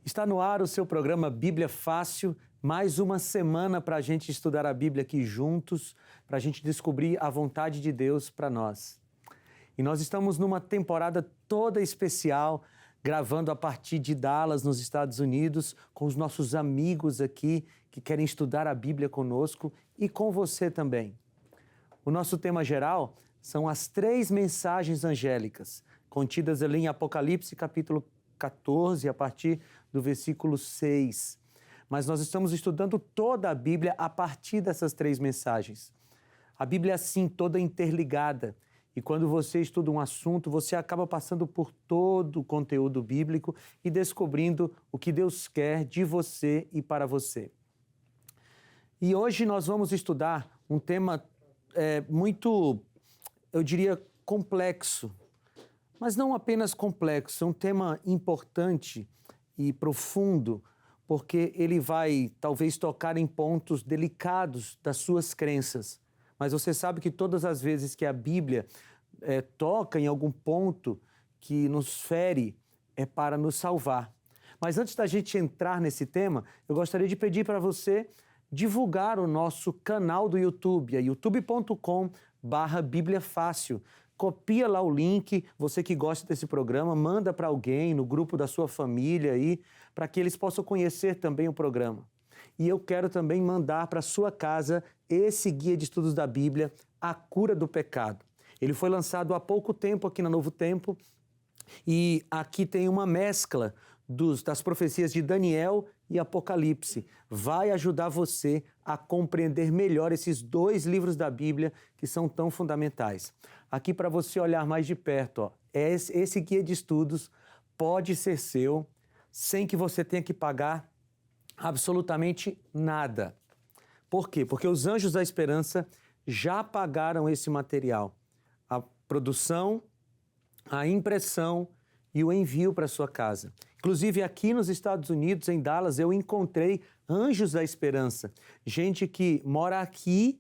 Está no ar o seu programa Bíblia Fácil, mais uma semana para a gente estudar a Bíblia aqui juntos, para a gente descobrir a vontade de Deus para nós. E nós estamos numa temporada toda especial, gravando a partir de Dallas, nos Estados Unidos, com os nossos amigos aqui que querem estudar a Bíblia conosco e com você também. O nosso tema geral são as 3 mensagens angélicas, contidas ali em Apocalipse capítulo 14, a partir do versículo 6. Mas nós estamos estudando toda a Bíblia a partir dessas 3 mensagens. A Bíblia é assim, toda interligada. E quando você estuda um assunto, você acaba passando por todo o conteúdo bíblico e descobrindo o que Deus quer de você e para você. E hoje nós vamos estudar um tema muito, eu diria, complexo. Mas não apenas complexo, é um tema importante e profundo, porque ele vai talvez tocar em pontos delicados das suas crenças. Mas você sabe que todas as vezes que a Bíblia toca em algum ponto que nos fere, é para nos salvar. Mas antes da gente entrar nesse tema, eu gostaria de pedir para você divulgar o nosso canal do YouTube, é youtube.com/Bíblia Fácil. Copia lá o link, você que gosta desse programa, manda para alguém no grupo da sua família aí, para que eles possam conhecer também o programa. E eu quero também mandar para sua casa esse guia de estudos da Bíblia, A Cura do Pecado. Ele foi lançado há pouco tempo aqui na Novo Tempo e aqui tem uma mescla das profecias de Daniel e Apocalipse. Vai ajudar você a compreender melhor esses 2 livros da Bíblia que são tão fundamentais. Aqui para você olhar mais de perto, esse guia de estudos pode ser seu sem que você tenha que pagar absolutamente nada. Por quê? Porque os Anjos da Esperança já pagaram esse material. A produção, a impressão e o envio para sua casa. Inclusive aqui nos Estados Unidos, em Dallas, eu encontrei Anjos da Esperança. Gente que mora aqui,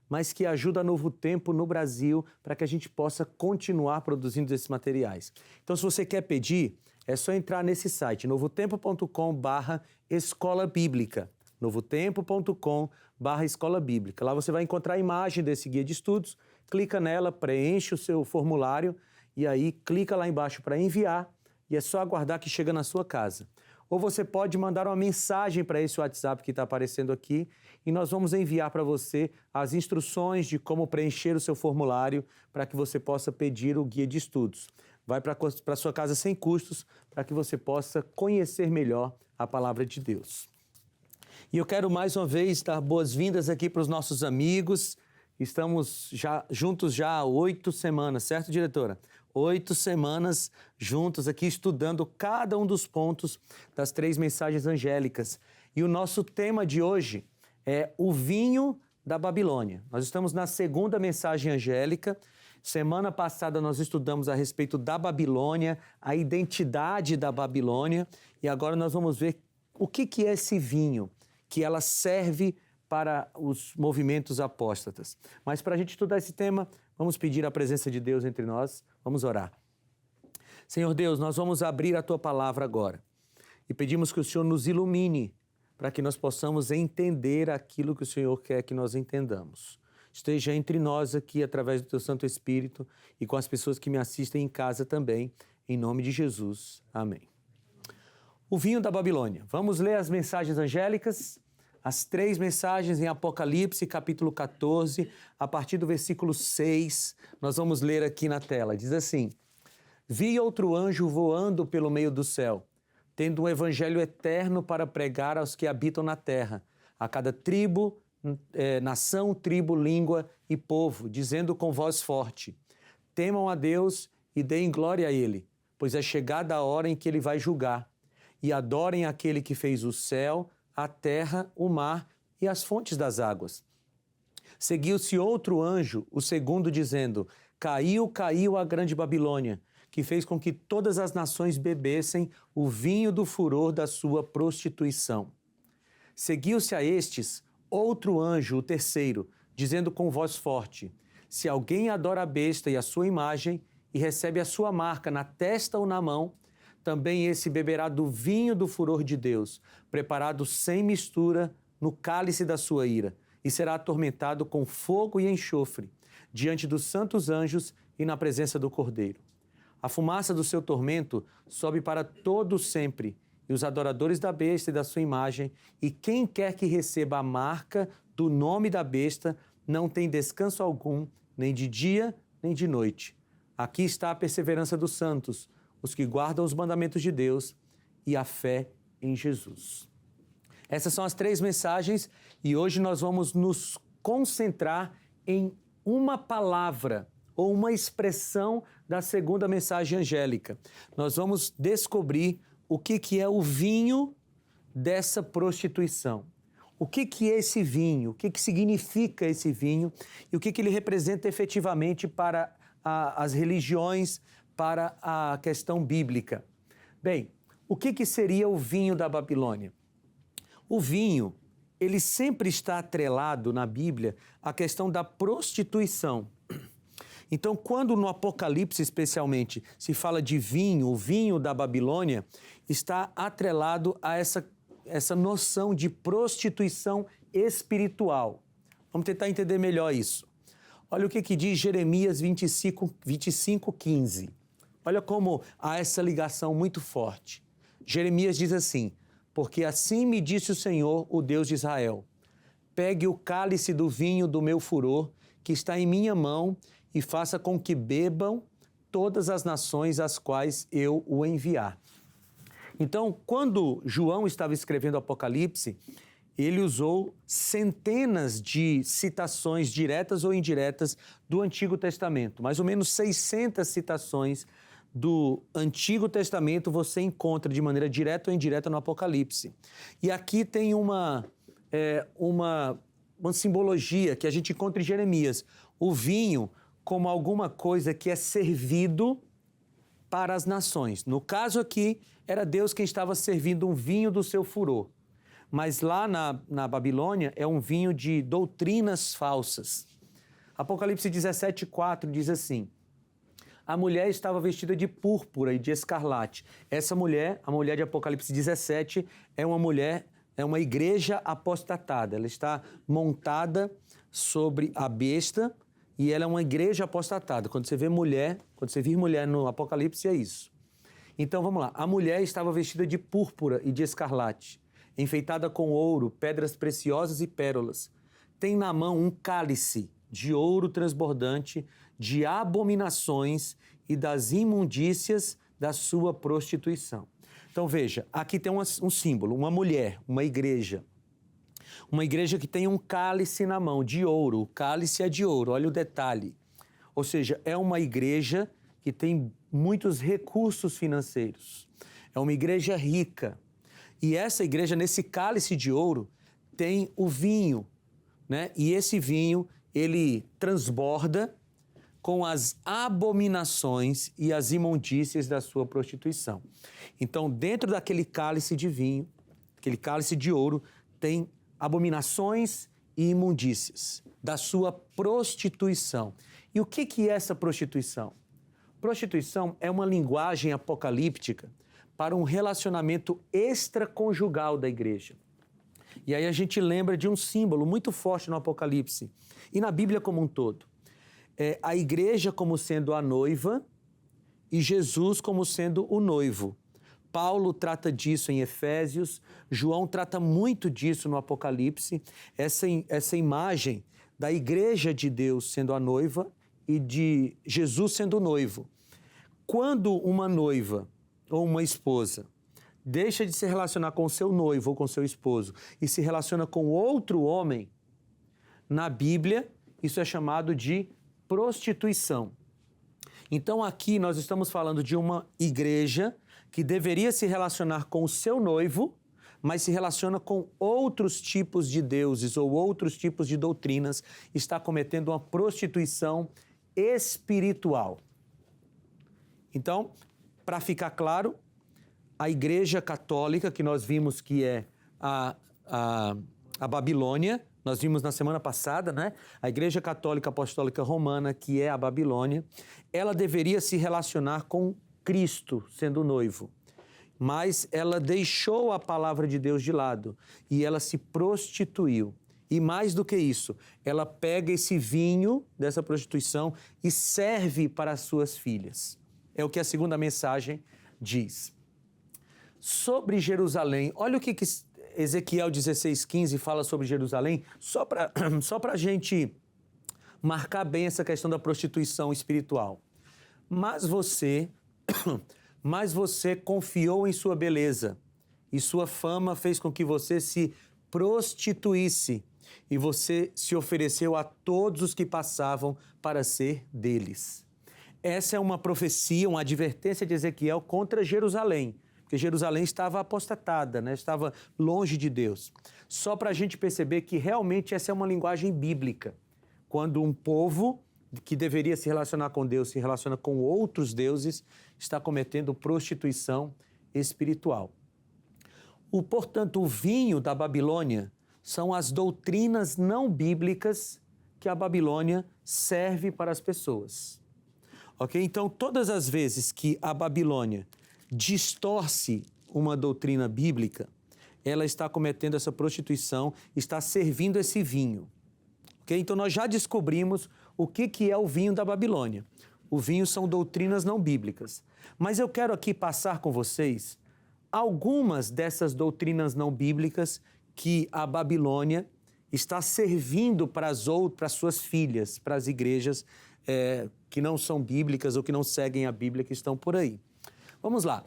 mas que ajuda a Novo Tempo no Brasil para que a gente possa continuar produzindo esses materiais. Então, se você quer pedir, é só entrar nesse site, novotempo.com/escola bíblica. novotempo.com/escola bíblica. Lá você vai encontrar a imagem desse guia de estudos, clica nela, preenche o seu formulário e aí clica lá embaixo para enviar e é só aguardar que chega na sua casa. Ou você pode mandar uma mensagem para esse WhatsApp que está aparecendo aqui e nós vamos enviar para você as instruções de como preencher o seu formulário para que você possa pedir o guia de estudos. Vai para a sua casa sem custos para que você possa conhecer melhor a palavra de Deus. E eu quero mais uma vez dar boas-vindas aqui para os nossos amigos. Estamos juntos há 8 semanas, certo, diretora? 8 semanas juntos aqui estudando cada um dos pontos das 3 mensagens angélicas. E o nosso tema de hoje é o vinho da Babilônia. Nós estamos na 2ª mensagem angélica. Semana passada nós estudamos a respeito da Babilônia, a identidade da Babilônia. E agora nós vamos ver o que é esse vinho, que ela serve para os movimentos apóstatas. Mas para a gente estudar esse tema, vamos pedir a presença de Deus entre nós. Vamos orar. Senhor Deus, nós vamos abrir a Tua palavra agora e pedimos que o Senhor nos ilumine para que nós possamos entender aquilo que o Senhor quer que nós entendamos. Esteja entre nós aqui através do Teu Santo Espírito e com as pessoas que me assistem em casa também, em nome de Jesus. Amém. O vinho da Babilônia. Vamos ler as mensagens angélicas? As 3 mensagens em Apocalipse, capítulo 14, a partir do versículo 6, nós vamos ler aqui na tela. Diz assim: Vi outro anjo voando pelo meio do céu, tendo um evangelho eterno para pregar aos que habitam na terra, a cada tribo, nação, tribo, língua e povo, dizendo com voz forte: temam a Deus e deem glória a Ele, pois é chegada a hora em que Ele vai julgar, e adorem aquele que fez o céu, a terra, o mar e as fontes das águas. Seguiu-se outro anjo, o segundo, dizendo: Caiu, caiu a grande Babilônia, que fez com que todas as nações bebessem o vinho do furor da sua prostituição. Seguiu-se a estes outro anjo, o terceiro, dizendo com voz forte: Se alguém adora a besta e a sua imagem, e recebe a sua marca na testa ou na mão, também esse beberá do vinho do furor de Deus, preparado sem mistura no cálice da sua ira, e será atormentado com fogo e enxofre, diante dos santos anjos e na presença do Cordeiro. A fumaça do seu tormento sobe para todo sempre, e os adoradores da besta e da sua imagem, e quem quer que receba a marca do nome da besta, não tem descanso algum, nem de dia, nem de noite. Aqui está a perseverança dos santos, os que guardam os mandamentos de Deus e a fé em Jesus. Essas são as 3 mensagens e hoje nós vamos nos concentrar em uma palavra ou uma expressão da segunda mensagem angélica. Nós vamos descobrir o que é o vinho dessa prostituição. O que é esse vinho? O que significa esse vinho? E o que ele representa efetivamente para as religiões, para a questão bíblica? Bem, o que seria o vinho da Babilônia? O vinho, ele sempre está atrelado na Bíblia à questão da prostituição. Então, quando no Apocalipse, especialmente, se fala de vinho, o vinho da Babilônia, está atrelado a essa noção de prostituição espiritual. Vamos tentar entender melhor isso. Olha o que diz Jeremias 25:15. Olha como há essa ligação muito forte. Jeremias diz assim: porque assim me disse o Senhor, o Deus de Israel, pegue o cálice do vinho do meu furor, que está em minha mão, e faça com que bebam todas as nações às quais eu o enviar. Então, quando João estava escrevendo o Apocalipse, ele usou centenas de citações diretas ou indiretas do Antigo Testamento. Mais ou menos 600 citações do Antigo Testamento você encontra de maneira direta ou indireta no Apocalipse. E aqui tem uma simbologia que a gente encontra em Jeremias. O vinho como alguma coisa que é servido para as nações. No caso aqui, era Deus quem estava servindo um vinho do seu furor. Mas lá na Babilônia é um vinho de doutrinas falsas. Apocalipse 17:4 diz assim: a mulher estava vestida de púrpura e de escarlate. Essa mulher, a mulher de Apocalipse 17, é uma igreja apostatada. Ela está montada sobre a besta e ela é uma igreja apostatada. Quando você vir mulher no Apocalipse, é isso. Então vamos lá. A mulher estava vestida de púrpura e de escarlate, enfeitada com ouro, pedras preciosas e pérolas. Tem na mão um cálice de ouro transbordante, de abominações e das imundícias da sua prostituição. Então veja, aqui tem um símbolo, uma mulher, uma igreja. Uma igreja que tem um cálice na mão, de ouro. O cálice é de ouro, olha o detalhe. Ou seja, é uma igreja que tem muitos recursos financeiros. É uma igreja rica. E essa igreja, nesse cálice de ouro, tem o vinho, né? E esse vinho, ele transborda com as abominações e as imundícias da sua prostituição. Então, dentro daquele cálice de vinho, aquele cálice de ouro, tem abominações e imundícias da sua prostituição. E o que é essa prostituição? Prostituição é uma linguagem apocalíptica para um relacionamento extraconjugal da igreja. E aí a gente lembra de um símbolo muito forte no Apocalipse e na Bíblia como um todo. É a igreja como sendo a noiva e Jesus como sendo o noivo. Paulo trata disso em Efésios, João trata muito disso no Apocalipse, essa imagem da igreja de Deus sendo a noiva e de Jesus sendo o noivo. Quando uma noiva ou uma esposa deixa de se relacionar com seu noivo ou com seu esposo e se relaciona com outro homem, na Bíblia isso é chamado de prostituição. Então aqui nós estamos falando de uma igreja que deveria se relacionar com o seu noivo, mas se relaciona com outros tipos de deuses ou outros tipos de doutrinas, está cometendo uma prostituição espiritual. Então, para ficar claro, a Igreja Católica, que nós vimos que é a Babilônia, nós vimos na semana passada, né? A Igreja Católica Apostólica Romana, que é a Babilônia, ela deveria se relacionar com Cristo, sendo o noivo. mas ela deixou a palavra de Deus de lado e ela se prostituiu. E mais do que isso, ela pega esse vinho dessa prostituição e serve para as suas filhas. É o que a segunda mensagem diz. Sobre Jerusalém, olha o que Ezequiel 16:15 fala sobre Jerusalém, só para a gente marcar bem essa questão da prostituição espiritual. Mas você confiou em sua beleza e sua fama fez com que você se prostituísse e você se ofereceu a todos os que passavam para ser deles. Essa é uma profecia, uma advertência de Ezequiel contra Jerusalém, porque Jerusalém estava apostatada, né? Estava longe de Deus. Só para a gente perceber que realmente essa é uma linguagem bíblica. Quando um povo que deveria se relacionar com Deus se relaciona com outros deuses, está cometendo prostituição espiritual. Portanto, o vinho da Babilônia são as doutrinas não bíblicas que a Babilônia serve para as pessoas. Ok? Então, todas as vezes que a Babilônia distorce uma doutrina bíblica, ela está cometendo essa prostituição, está servindo esse vinho. Okay? Então, nós já descobrimos o que é o vinho da Babilônia. O vinho são doutrinas não bíblicas. Mas eu quero aqui passar com vocês algumas dessas doutrinas não bíblicas que a Babilônia está servindo para as suas filhas, para as igrejas que não são bíblicas ou que não seguem a Bíblia, que estão por aí. Vamos lá.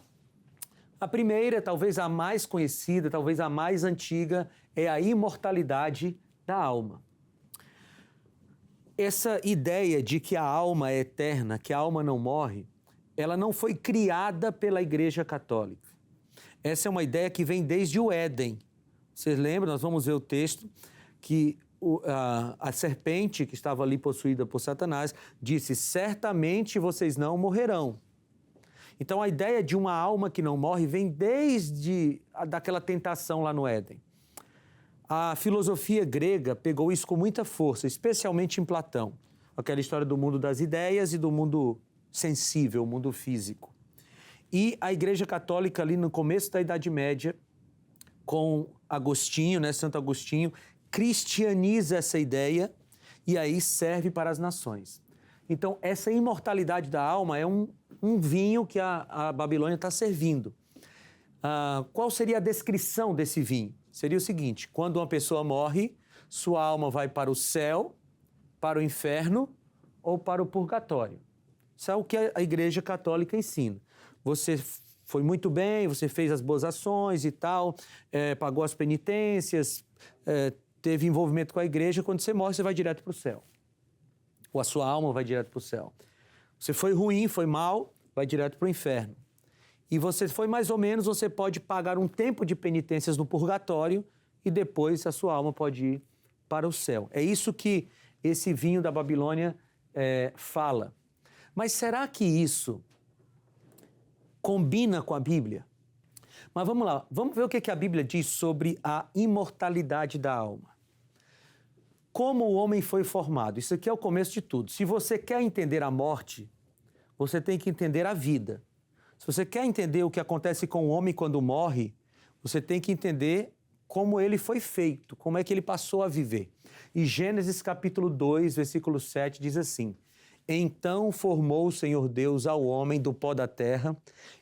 A primeira, talvez a mais conhecida, talvez a mais antiga, é a imortalidade da alma. Essa ideia de que a alma é eterna, que a alma não morre, ela não foi criada pela Igreja Católica. Essa é uma ideia que vem desde o Éden. Vocês lembram? Nós vamos ver o texto que a serpente que estava ali possuída por Satanás disse: certamente vocês não morrerão. Então a ideia de uma alma que não morre vem desde daquela tentação lá no Éden. A filosofia grega pegou isso com muita força, especialmente em Platão. Aquela história do mundo das ideias e do mundo sensível, o mundo físico. E a Igreja Católica ali no começo da Idade Média, com Agostinho, né, Santo Agostinho, cristianiza essa ideia e aí serve para as nações. Então, essa imortalidade da alma é um vinho que a Babilônia está servindo. Qual seria a descrição desse vinho? Seria o seguinte: quando uma pessoa morre, sua alma vai para o céu, para o inferno ou para o purgatório. Isso é o que a Igreja Católica ensina. Você foi muito bem, você fez as boas ações e tal, pagou as penitências, teve envolvimento com a igreja, quando você morre, você vai direto para o céu. Ou a sua alma vai direto para o céu. Você foi ruim, foi mal, vai direto para o inferno. E você foi mais ou menos, você pode pagar um tempo de penitências no purgatório e depois a sua alma pode ir para o céu. É isso que esse vinho da Babilônia fala. Mas será que isso combina com a Bíblia? Mas vamos lá, vamos ver o que a Bíblia diz sobre a imortalidade da alma. Como o homem foi formado? Isso aqui é o começo de tudo. Se você quer entender a morte, você tem que entender a vida. Se você quer entender o que acontece com o homem quando morre, você tem que entender como ele foi feito, como é que ele passou a viver. E Gênesis capítulo 2, versículo 7 diz assim: então formou o Senhor Deus ao homem do pó da terra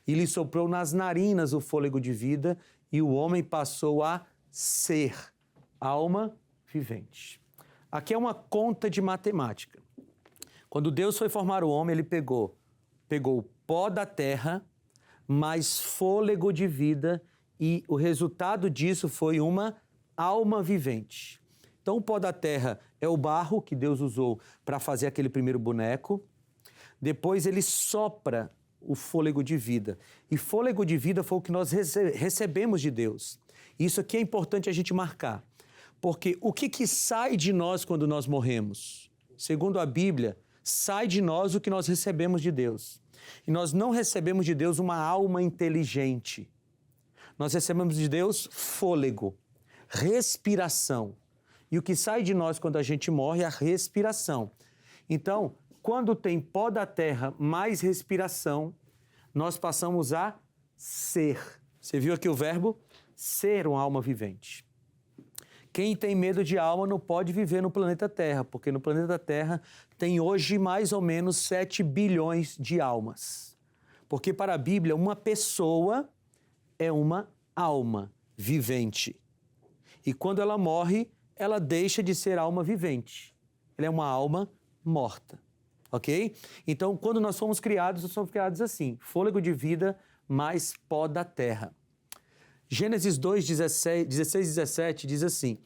e lhe soprou nas narinas o fôlego de vida e o homem passou a ser alma vivente. Aqui é uma conta de matemática. Quando Deus foi formar o homem, ele pegou o pó da terra mais fôlego de vida e o resultado disso foi uma alma vivente. Então, o pó da terra é o barro que Deus usou para fazer aquele primeiro boneco. Depois, ele sopra o fôlego de vida. E fôlego de vida foi o que nós recebemos de Deus. Isso aqui é importante a gente marcar. Porque o que sai de nós quando nós morremos? Segundo a Bíblia, sai de nós o que nós recebemos de Deus. E nós não recebemos de Deus uma alma inteligente. Nós recebemos de Deus fôlego, respiração. E o que sai de nós quando a gente morre é a respiração. Então, quando tem pó da terra mais respiração, nós passamos a ser. Você viu aqui o verbo? Ser uma alma vivente. Quem tem medo de alma não pode viver no planeta Terra, porque no planeta Terra tem hoje mais ou menos 7 bilhões de almas. Porque para a Bíblia, uma pessoa é uma alma vivente. E quando ela morre, ela deixa de ser alma vivente. Ela é uma alma morta. Ok? Então, quando nós somos criados assim, fôlego de vida mais pó da terra. Gênesis 2, 16 e 17 diz assim: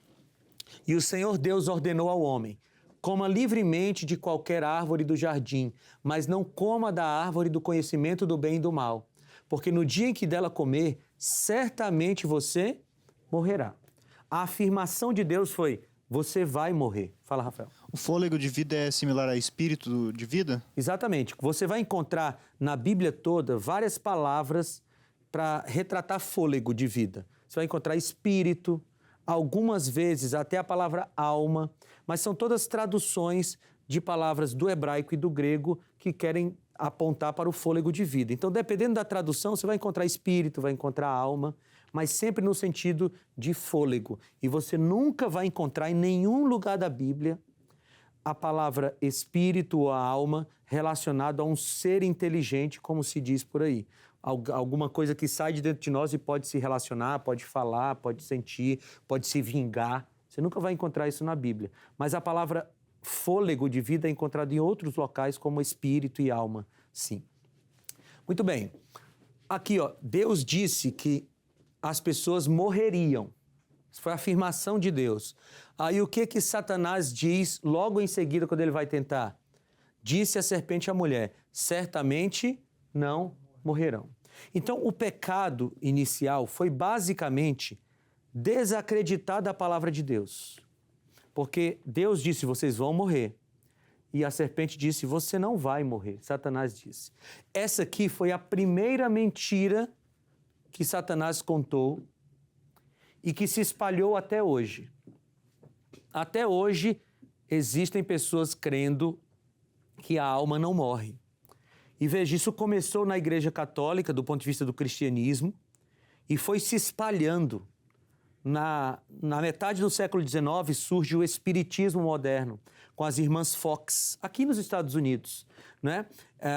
E o Senhor Deus ordenou ao homem: coma livremente de qualquer árvore do jardim, mas não coma da árvore do conhecimento do bem e do mal, porque no dia em que dela comer, certamente você morrerá. A afirmação de Deus foi: você vai morrer. Fala, Rafael. O fôlego de vida é similar a espírito de vida? Exatamente. Você vai encontrar na Bíblia toda várias palavras para retratar fôlego de vida. Você vai encontrar espírito, algumas vezes até a palavra alma, mas são todas traduções de palavras do hebraico e do grego que querem apontar para o fôlego de vida. Então, dependendo da tradução, você vai encontrar espírito, vai encontrar alma, mas sempre no sentido de fôlego. E você nunca vai encontrar em nenhum lugar da Bíblia a palavra espírito ou alma relacionado a um ser inteligente, como se diz por aí. Alguma coisa que sai de dentro de nós e pode se relacionar, pode falar, pode sentir, pode se vingar. Você nunca vai encontrar isso na Bíblia. Mas a palavra fôlego de vida é encontrada em outros locais, como espírito e alma, sim. Muito bem. Aqui, ó, Deus disse que as pessoas morreriam. Isso foi a afirmação de Deus. Aí o que Satanás diz logo em seguida quando ele vai tentar? Disse a serpente à mulher: certamente não morrerão. Então o pecado inicial foi basicamente desacreditar da palavra de Deus. Porque Deus disse: vocês vão morrer. E a serpente disse: você não vai morrer. Satanás disse. Essa aqui foi a primeira mentira que Satanás contou e que se espalhou até hoje. Até hoje, existem pessoas crendo que a alma não morre. E veja, isso começou na Igreja Católica, do ponto de vista do cristianismo, e foi se espalhando. Na metade do século XIX, surge o espiritismo moderno, com as irmãs Fox, aqui nos Estados Unidos. Né?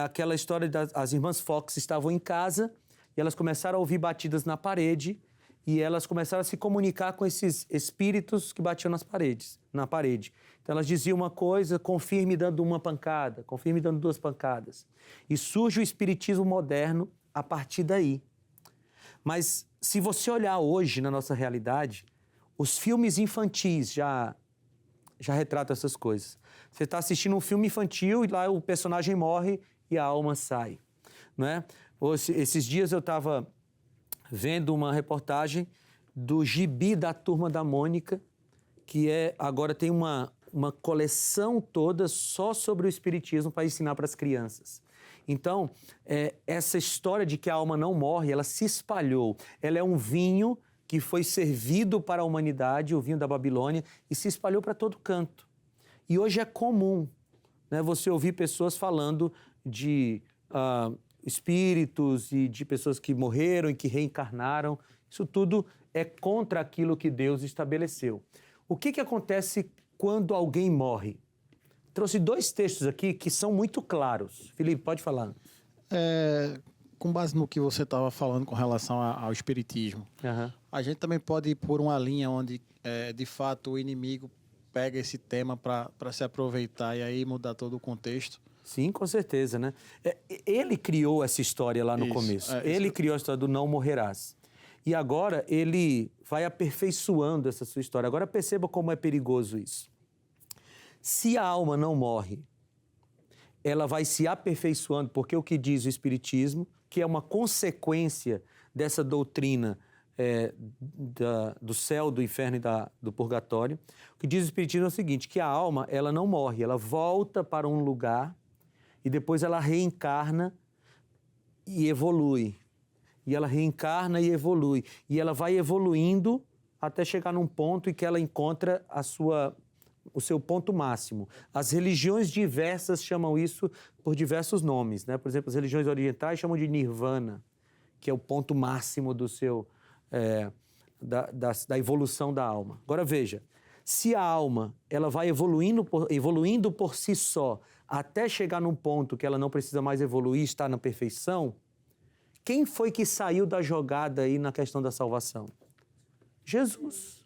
Aquela história das irmãs Fox estavam em casa e elas começaram a ouvir batidas na parede e elas começaram a se comunicar com esses espíritos que batiam na parede. Então elas diziam uma coisa: confirme dando uma pancada, confirme dando 2 pancadas. E surge o espiritismo moderno a partir daí. Mas se você olhar hoje na nossa realidade, os filmes infantis já retratam essas coisas. Você está assistindo um filme infantil e lá o personagem morre e a alma sai. Não é? Esses dias eu estava vendo uma reportagem do gibi da Turma da Mônica, que agora tem uma coleção toda só sobre o espiritismo para ensinar para as crianças. Então, essa história de que a alma não morre, ela se espalhou. Ela é um vinho que foi servido para a humanidade, o vinho da Babilônia, e se espalhou para todo canto. E hoje é comum, né, você ouvir pessoas falando de espíritos e de pessoas que morreram e que reencarnaram. Isso tudo é contra aquilo que Deus estabeleceu. O que acontece quando alguém morre? Trouxe 2 textos aqui que são muito claros. Felipe, pode falar. Com base no que você estava falando com relação ao espiritismo, a gente também pode ir por uma linha onde, de fato, o inimigo pega esse tema para se aproveitar e aí mudar todo o contexto. Sim, com certeza, né? Ele criou essa história lá no começo. Ele criou a história do não morrerás. E agora ele vai aperfeiçoando essa sua história. Agora perceba como é perigoso isso. Se a alma não morre, ela vai se aperfeiçoando, porque o que diz o Espiritismo, que é uma consequência dessa doutrina do céu, do inferno e do purgatório, o que diz o Espiritismo é o seguinte, que a alma ela não morre, ela volta para um lugar e depois ela reencarna e evolui. E ela reencarna e evolui. E ela vai evoluindo até chegar num ponto em que ela encontra o seu ponto máximo. As religiões diversas chamam isso por diversos nomes, né? Por exemplo, as religiões orientais chamam de nirvana, que é o ponto máximo do seu, da evolução da alma. Agora veja, se a alma ela vai evoluindo por si só até chegar num ponto que ela não precisa mais evoluir, está na perfeição, quem foi que saiu da jogada aí na questão da salvação? Jesus.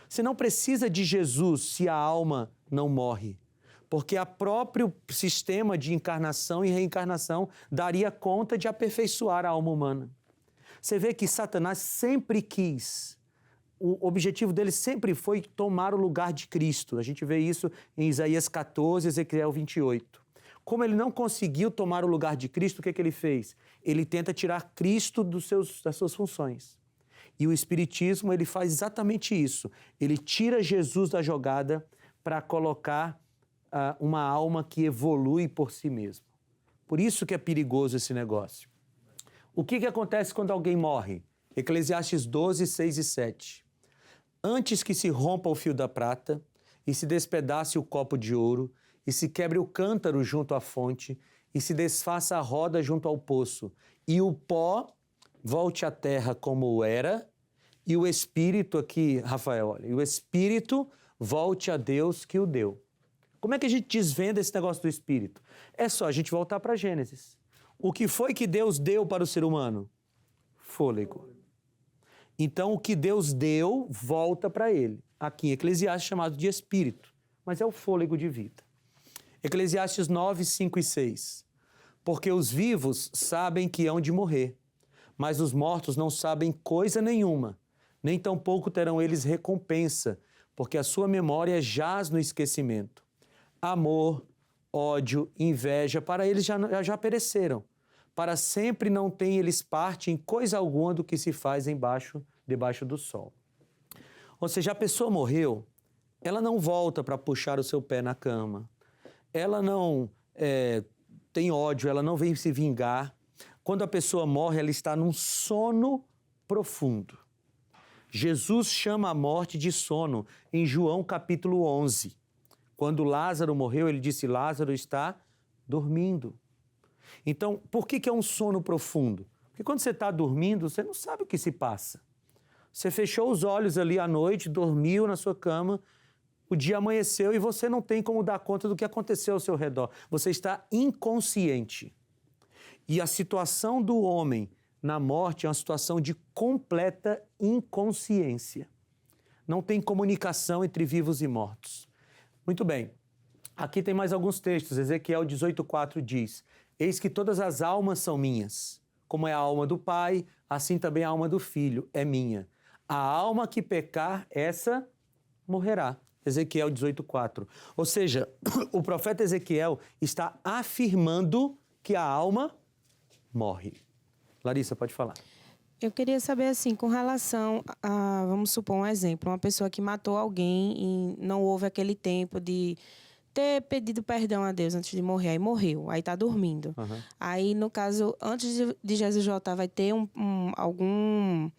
Você não precisa de Jesus se a alma não morre, porque o próprio sistema de encarnação e reencarnação daria conta de aperfeiçoar a alma humana. Você vê que Satanás sempre quis, o objetivo dele sempre foi tomar o lugar de Cristo. A gente vê isso em Isaías 14, Ezequiel 28. Como ele não conseguiu tomar o lugar de Cristo, o que ele fez? Ele tenta tirar Cristo das suas funções. E o Espiritismo, ele faz exatamente isso. Ele tira Jesus da jogada para colocar uma alma que evolui por si mesmo. Por isso que é perigoso esse negócio. O que acontece quando alguém morre? Eclesiastes 12, 6 e 7. Antes que se rompa o fio da prata, e se despedace o copo de ouro, e se quebre o cântaro junto à fonte, e se desfaça a roda junto ao poço, e o pó volte à terra como era, e o espírito aqui, Rafael, olha, e o espírito volte a Deus que o deu. Como é que a gente desvenda esse negócio do espírito? É só a gente voltar para Gênesis. O que foi que Deus deu para o ser humano? Fôlego. Então, o que Deus deu, volta para ele. Aqui em Eclesiastes, chamado de espírito, mas é o fôlego de vida. Eclesiastes 9, 5 e 6. Porque os vivos sabem que hão de morrer, mas os mortos não sabem coisa nenhuma, nem tampouco terão eles recompensa, porque a sua memória jaz no esquecimento. Amor, ódio, inveja, para eles já pereceram. Para sempre não têm eles parte em coisa alguma do que se faz debaixo do sol. Ou seja, a pessoa morreu, ela não volta para puxar o seu pé na cama. Ela não tem ódio, ela não vem se vingar. Quando a pessoa morre, ela está num sono profundo. Jesus chama a morte de sono em João capítulo 11. Quando Lázaro morreu, ele disse, Lázaro está dormindo. Então, por que é um sono profundo? Porque quando você está dormindo, você não sabe o que se passa. Você fechou os olhos ali à noite, dormiu na sua cama, o dia amanheceu e você não tem como dar conta do que aconteceu ao seu redor. Você está inconsciente. E a situação do homem na morte é uma situação de completa inconsciência. Não tem comunicação entre vivos e mortos. Muito bem. Aqui tem mais alguns textos. Ezequiel 18:4 diz, eis que todas as almas são minhas. Como é a alma do Pai, assim também a alma do Filho é minha. A alma que pecar, essa morrerá. Ezequiel 18:4. Ou seja, o profeta Ezequiel está afirmando que a alma morre. Larissa, pode falar. Eu queria saber, assim, com relação a, vamos supor um exemplo, uma pessoa que matou alguém e não houve aquele tempo de ter pedido perdão a Deus antes de morrer, aí morreu, aí tá dormindo. Uhum. Aí, no caso, antes de Jesus voltar, vai ter algum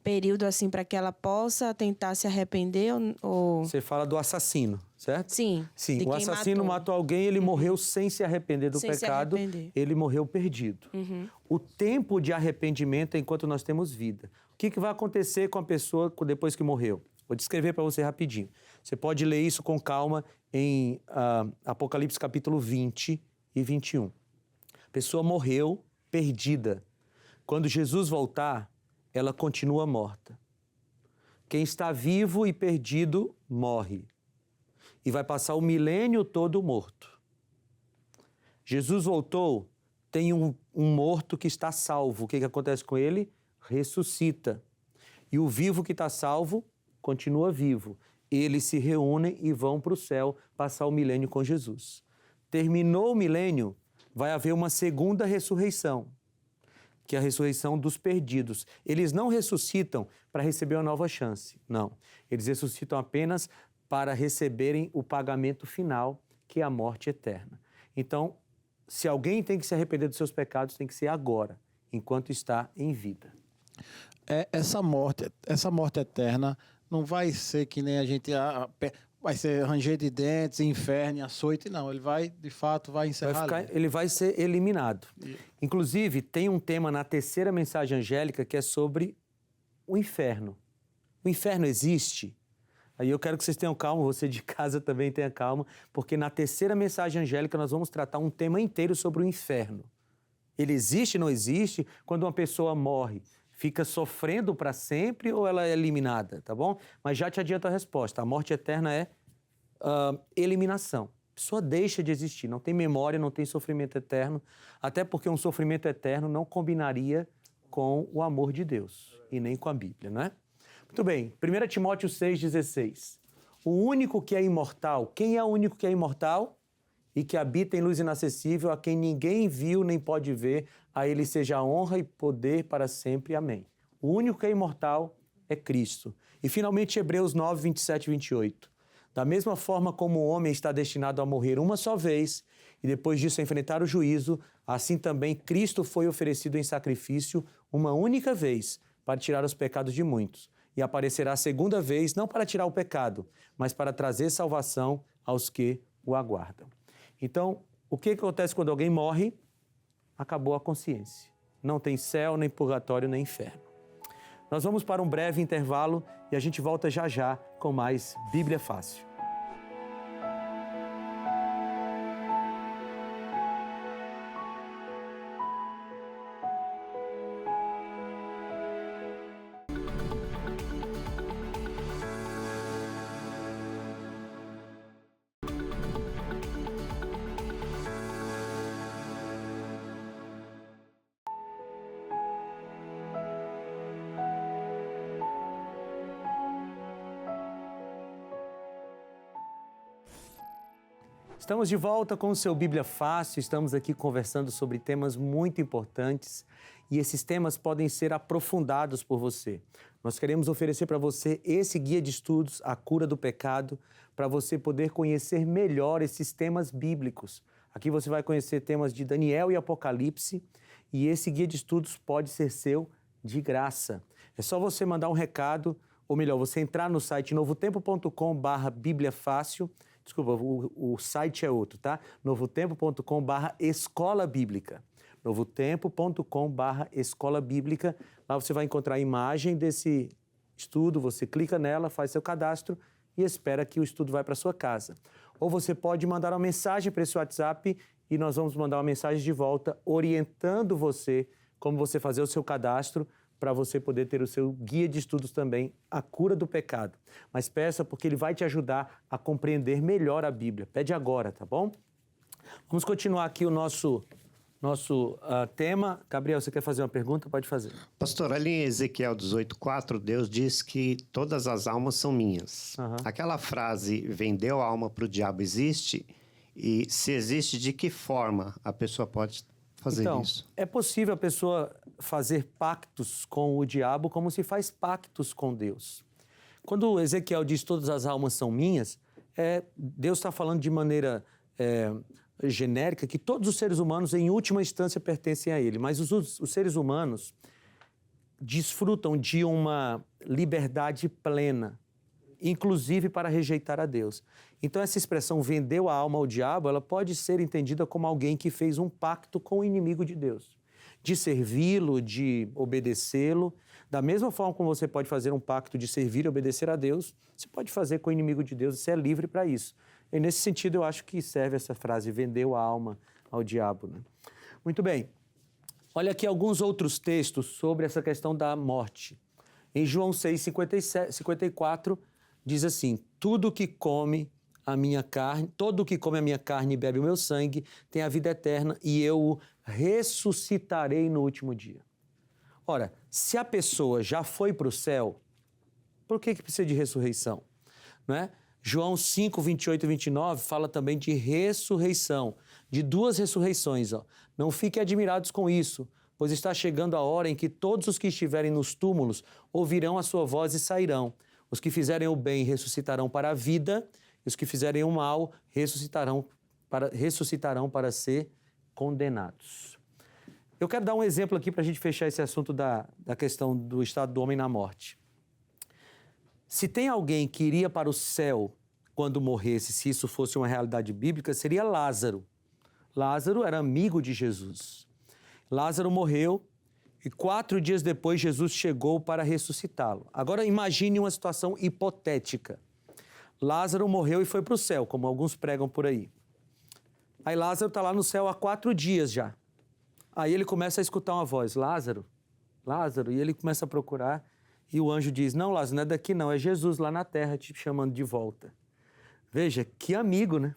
período, assim, para que ela possa tentar se arrepender ou... Você fala do assassino, certo? Sim. Sim, o assassino matou alguém, ele morreu sem se arrepender do pecado, ele morreu perdido. O tempo de arrependimento é enquanto nós temos vida. O que vai acontecer com a pessoa depois que morreu? Vou descrever para você rapidinho. Você pode ler isso com calma em Apocalipse capítulo 20 e 21. A pessoa morreu perdida. Quando Jesus voltar, ela continua morta. Quem está vivo e perdido, morre. E vai passar o milênio todo morto. Jesus voltou, tem um morto que está salvo. O que acontece com ele? Ressuscita. E o vivo que está salvo, continua vivo. Eles se reúnem e vão para o céu passar o milênio com Jesus. Terminou o milênio, vai haver uma segunda ressurreição, que é a ressurreição dos perdidos. Eles não ressuscitam para receber uma nova chance, não. Eles ressuscitam apenas para receberem o pagamento final, que é a morte eterna. Então, se alguém tem que se arrepender dos seus pecados, tem que ser agora, enquanto está em vida. Essa morte eterna não vai ser que nem a gente... vai ser ranger de dentes, inferno, açoite, não. Ele vai, de fato, vai encerrar. Ele vai ser eliminado. Inclusive, tem um tema na terceira mensagem angélica que é sobre o inferno. O inferno existe? Aí eu quero que vocês tenham calma, você de casa também tenha calma, porque na terceira mensagem angélica nós vamos tratar um tema inteiro sobre o inferno. Ele existe, não existe? Quando uma pessoa morre, fica sofrendo para sempre ou ela é eliminada, tá bom? Mas já te adianto a resposta, a morte eterna é eliminação. A pessoa deixa de existir, não tem memória, não tem sofrimento eterno, até porque um sofrimento eterno não combinaria com o amor de Deus e nem com a Bíblia, não é? Muito bem, 1 Timóteo 6,16. O único que é imortal, quem é o único que é imortal? E que habita em luz inacessível, a quem ninguém viu nem pode ver, a ele seja a honra e poder para sempre. Amém. O único que é imortal é Cristo. E finalmente Hebreus 9, 27 e 28. Da mesma forma como o homem está destinado a morrer uma só vez e depois disso a enfrentar o juízo, assim também Cristo foi oferecido em sacrifício uma única vez para tirar os pecados de muitos. E aparecerá a segunda vez, não para tirar o pecado, mas para trazer salvação aos que o aguardam. Então, o que acontece quando alguém morre? Acabou a consciência. Não tem céu, nem purgatório, nem inferno. Nós vamos para um breve intervalo e a gente volta já já com mais Bíblia Fácil. Estamos de volta com o seu Bíblia Fácil, estamos aqui conversando sobre temas muito importantes e esses temas podem ser aprofundados por você. Nós queremos oferecer para você esse guia de estudos, A Cura do Pecado, para você poder conhecer melhor esses temas bíblicos. Aqui você vai conhecer temas de Daniel e Apocalipse e esse guia de estudos pode ser seu de graça. É só você mandar um recado, ou melhor, você entrar no site novotempo.com/bibliafácil. Desculpa, o site é outro, tá? novotempo.com/escola bíblica. novotempo.com/escola bíblica. Lá você vai encontrar a imagem desse estudo, você clica nela, faz seu cadastro e espera que o estudo vai para sua casa. Ou você pode mandar uma mensagem para esse WhatsApp e nós vamos mandar uma mensagem de volta orientando você como você fazer o seu cadastro para você poder ter o seu guia de estudos também, A Cura do Pecado. Mas peça porque ele vai te ajudar a compreender melhor a Bíblia. Pede agora, tá bom? Vamos continuar aqui o nosso tema. Gabriel, você quer fazer uma pergunta? Pode fazer. Pastor, ali em Ezequiel 18:4, Deus diz que todas as almas são minhas. Aquela frase, vendeu a alma para o diabo, existe? E se existe, de que forma a pessoa pode fazer isso? É possível a pessoa fazer pactos com o diabo como se faz pactos com Deus. Quando Ezequiel diz todas as almas são minhas, Deus está falando de maneira genérica que todos os seres humanos, em última instância, pertencem a Ele. Mas os seres humanos desfrutam de uma liberdade plena, inclusive para rejeitar a Deus. Então, essa expressão vendeu a alma ao diabo, ela pode ser entendida como alguém que fez um pacto com o inimigo de Deus, de servi-lo, de obedecê-lo. Da mesma forma como você pode fazer um pacto de servir e obedecer a Deus, você pode fazer com o inimigo de Deus, você é livre para isso. E nesse sentido, eu acho que serve essa frase, vendeu a alma ao diabo, né? Muito bem. Olha aqui alguns outros textos sobre essa questão da morte. Em João 6:54, diz assim: todo que come a minha carne e bebe o meu sangue tem a vida eterna e eu o ressuscitarei no último dia. Ora, se a pessoa já foi para o céu, por que precisa de ressurreição? Não é? João 5, 28 e 29 fala também de ressurreição, de duas ressurreições. Não fiquem admirados com isso, pois está chegando a hora em que todos os que estiverem nos túmulos ouvirão a sua voz e sairão. Os que fizerem o bem ressuscitarão para a vida, e os que fizerem o mal ressuscitarão para ser condenados. Eu quero dar um exemplo aqui para a gente fechar esse assunto da questão do estado do homem na morte. Se tem alguém que iria para o céu quando morresse, se isso fosse uma realidade bíblica, seria Lázaro. Lázaro era amigo de Jesus. Lázaro morreu e 4 dias depois Jesus chegou para ressuscitá-lo. Agora imagine uma situação hipotética. Lázaro morreu e foi para o céu, como alguns pregam por aí. Aí Lázaro está lá no céu há 4 dias já. Aí ele começa a escutar uma voz, Lázaro, Lázaro, e ele começa a procurar e o anjo diz, não, Lázaro, não é daqui não, é Jesus lá na terra te chamando de volta. Veja, que amigo, né?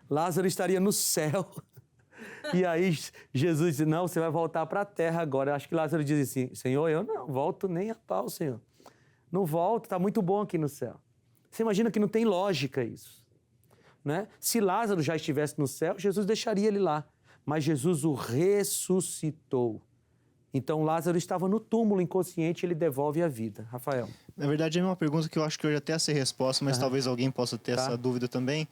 Lázaro estaria no céu. E aí Jesus diz, não, você vai voltar para a terra agora. Eu acho que Lázaro diz assim, Senhor, eu não volto nem a pau, Senhor. Não volto, está muito bom aqui no céu. Você imagina que não tem lógica isso, né? Se Lázaro já estivesse no céu, Jesus deixaria ele lá. Mas Jesus o ressuscitou. Então Lázaro estava no túmulo inconsciente, ele devolve a vida. Rafael. Na verdade é uma pergunta que eu acho que eu já até sei a resposta, mas talvez alguém possa ter essa dúvida também.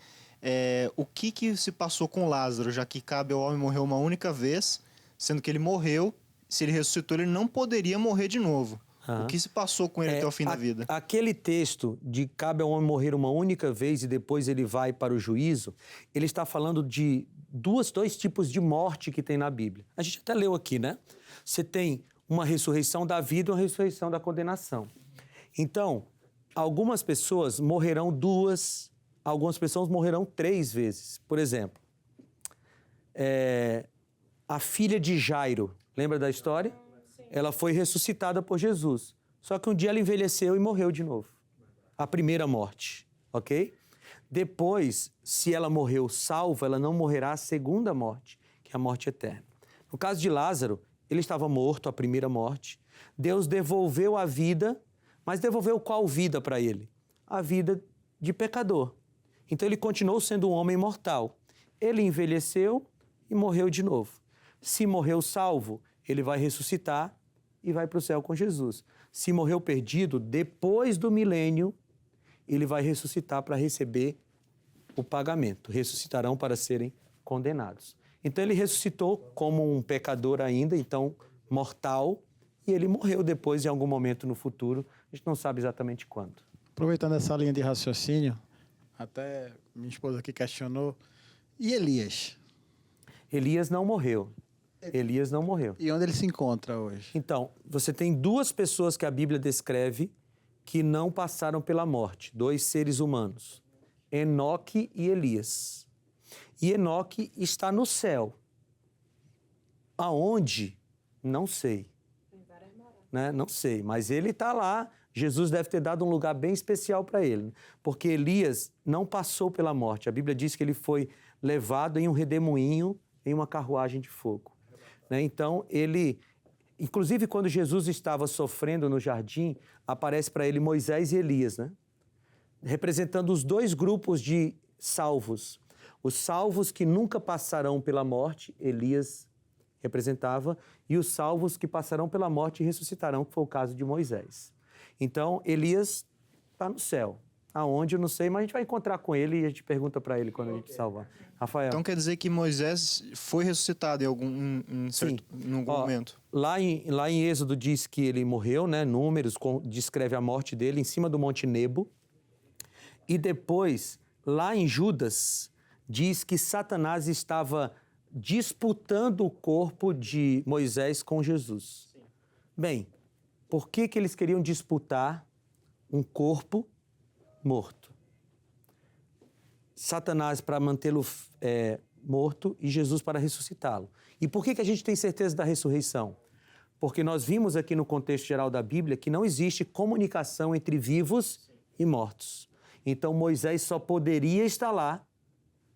O que se passou com Lázaro, já que cabe ao homem morrer uma única vez, sendo que ele morreu, se ele ressuscitou, ele não poderia morrer de novo. O que se passou com ele até o fim da vida? Aquele texto de cabe ao homem morrer uma única vez e depois ele vai para o juízo, ele está falando de dois tipos de morte que tem na Bíblia. A gente até leu aqui, né? Você tem uma ressurreição da vida e uma ressurreição da condenação. Então, algumas pessoas morrerão 2, algumas pessoas morrerão 3 vezes. Por exemplo, a filha de Jairo, lembra da história? Ela foi ressuscitada por Jesus. Só que um dia ela envelheceu e morreu de novo. A primeira morte, ok? Depois, se ela morreu salva, ela não morrerá a segunda morte, que é a morte eterna. No caso de Lázaro, ele estava morto, a primeira morte. Deus devolveu a vida, mas devolveu qual vida para ele? A vida de pecador. Então ele continuou sendo um homem mortal. Ele envelheceu e morreu de novo. Se morreu salvo, ele vai ressuscitar e vai para o céu com Jesus. Se morreu perdido, depois do milênio, ele vai ressuscitar para receber o pagamento. Ressuscitarão para serem condenados. Então ele ressuscitou como um pecador ainda, então mortal, e ele morreu depois em algum momento no futuro. A gente não sabe exatamente quando. Aproveitando essa linha de raciocínio, até minha esposa aqui questionou, e Elias? Elias não morreu. Elias não morreu. E onde ele se encontra hoje? Então, você tem 2 pessoas que a Bíblia descreve que não passaram pela morte, 2 seres humanos, Enoque e Elias. E Enoque está no céu. Aonde? Não sei. Né? Não sei, mas ele está lá. Jesus deve ter dado um lugar bem especial para ele, porque Elias não passou pela morte. A Bíblia diz que ele foi levado em um redemoinho, em uma carruagem de fogo. Né? Então, ele... Inclusive, quando Jesus estava sofrendo no jardim, aparece para ele Moisés e Elias, né? Representando os 2 grupos de salvos. Os salvos que nunca passarão pela morte, Elias representava, e os salvos que passarão pela morte e ressuscitarão, que foi o caso de Moisés. Então, Elias está no céu. Aonde, eu não sei, mas a gente vai encontrar com ele e a gente pergunta para ele quando a gente salvar. Rafael. Então quer dizer que Moisés foi ressuscitado em algum momento? Lá em Êxodo diz que ele morreu, né? Números descreve a morte dele em cima do Monte Nebo. E depois, lá em Judas, diz que Satanás estava disputando o corpo de Moisés com Jesus. Sim. Bem, por que eles queriam disputar um corpo morto? Satanás para mantê-lo morto e Jesus para ressuscitá-lo. E por que a gente tem certeza da ressurreição? Porque nós vimos aqui no contexto geral da Bíblia que não existe comunicação entre vivos e mortos. Então Moisés só poderia estar lá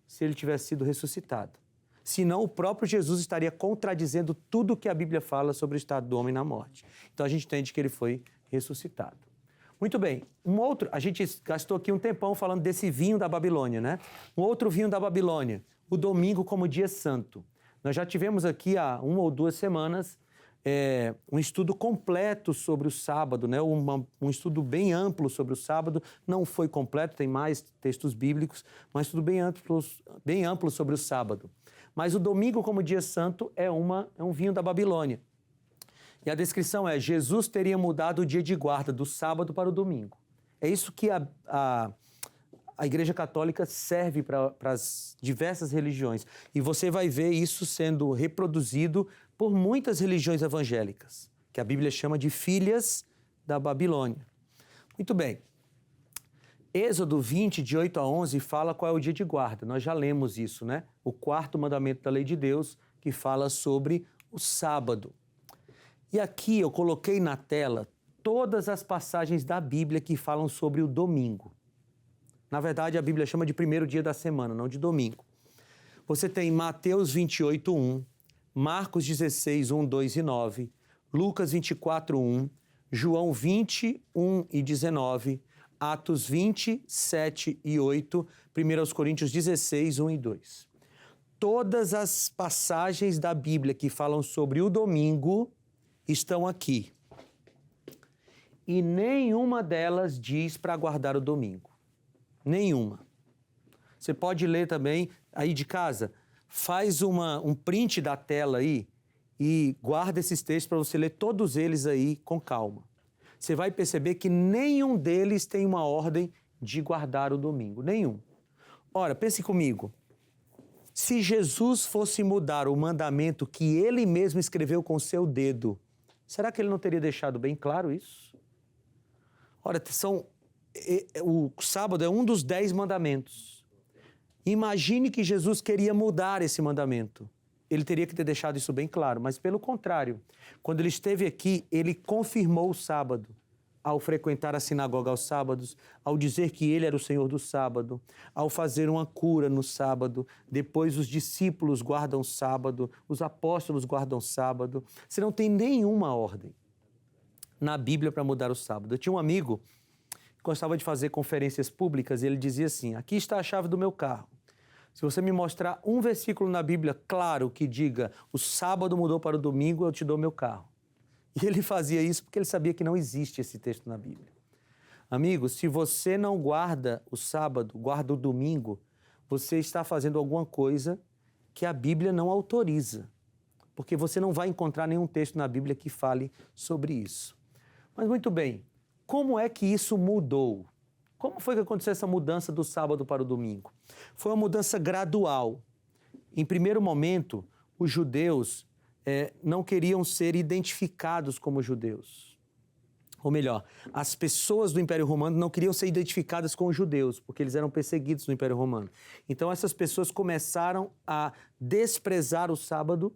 se ele tivesse sido ressuscitado. Senão o próprio Jesus estaria contradizendo tudo o que a Bíblia fala sobre o estado do homem na morte. Então a gente entende que ele foi ressuscitado. Muito bem, a gente gastou aqui um tempão falando desse vinho da Babilônia, né? Um outro vinho da Babilônia, o domingo como dia santo. Nós já tivemos aqui há 1 ou 2 semanas um estudo completo sobre o sábado, né? Um estudo bem amplo sobre o sábado. Não foi completo, tem mais textos bíblicos, mas estudo bem amplo sobre o sábado. Mas o domingo como dia santo é um vinho da Babilônia. E a descrição é: Jesus teria mudado o dia de guarda do sábado para o domingo. É isso que A Igreja Católica serve para as diversas religiões. E você vai ver isso sendo reproduzido por muitas religiões evangélicas, que a Bíblia chama de filhas da Babilônia. Muito bem. Êxodo 20, de 8 a 11, fala qual é o dia de guarda. Nós já lemos isso, né? O 4º mandamento da lei de Deus, que fala sobre o sábado. E aqui eu coloquei na tela todas as passagens da Bíblia que falam sobre o domingo. Na verdade, a Bíblia chama de primeiro dia da semana, não de domingo. Você tem Mateus 28, 1, Marcos 16, 1, 2 e 9, Lucas 24, 1, João 20, 1 e 19, Atos 20, 7 e 8, 1 Coríntios 16, 1 e 2. Todas as passagens da Bíblia que falam sobre o domingo estão aqui. E nenhuma delas diz para guardar o domingo. Nenhuma. Você pode ler também aí de casa. Faz um print da tela aí e guarda esses textos para você ler todos eles aí com calma. Você vai perceber que nenhum deles tem uma ordem de guardar o domingo. Nenhum. Ora, pense comigo. Se Jesus fosse mudar o mandamento que ele mesmo escreveu com o seu dedo, será que ele não teria deixado bem claro isso? Ora, o sábado é um dos 10 mandamentos. Imagine que Jesus queria mudar esse mandamento. Ele teria que ter deixado isso bem claro, mas pelo contrário, quando ele esteve aqui, ele confirmou o sábado, ao frequentar a sinagoga aos sábados, ao dizer que ele era o Senhor do sábado, ao fazer uma cura no sábado, depois os discípulos guardam o sábado, os apóstolos guardam o sábado. Você não tem nenhuma ordem na Bíblia para mudar o sábado. Eu tinha um amigo que gostava de fazer conferências públicas e ele dizia assim: aqui está a chave do meu carro. Se você me mostrar um versículo na Bíblia claro que diga o sábado mudou para o domingo, eu te dou meu carro. E ele fazia isso porque ele sabia que não existe esse texto na Bíblia. Amigo, se você não guarda o sábado, guarda o domingo, você está fazendo alguma coisa que a Bíblia não autoriza. Porque você não vai encontrar nenhum texto na Bíblia que fale sobre isso. Mas muito bem, como é que isso mudou? Como foi que aconteceu essa mudança do sábado para o domingo? Foi uma mudança gradual. Em primeiro momento, os judeus não queriam ser identificados como judeus. Ou melhor, as pessoas do Império Romano não queriam ser identificadas com os judeus, porque eles eram perseguidos no Império Romano. Então essas pessoas começaram a desprezar o sábado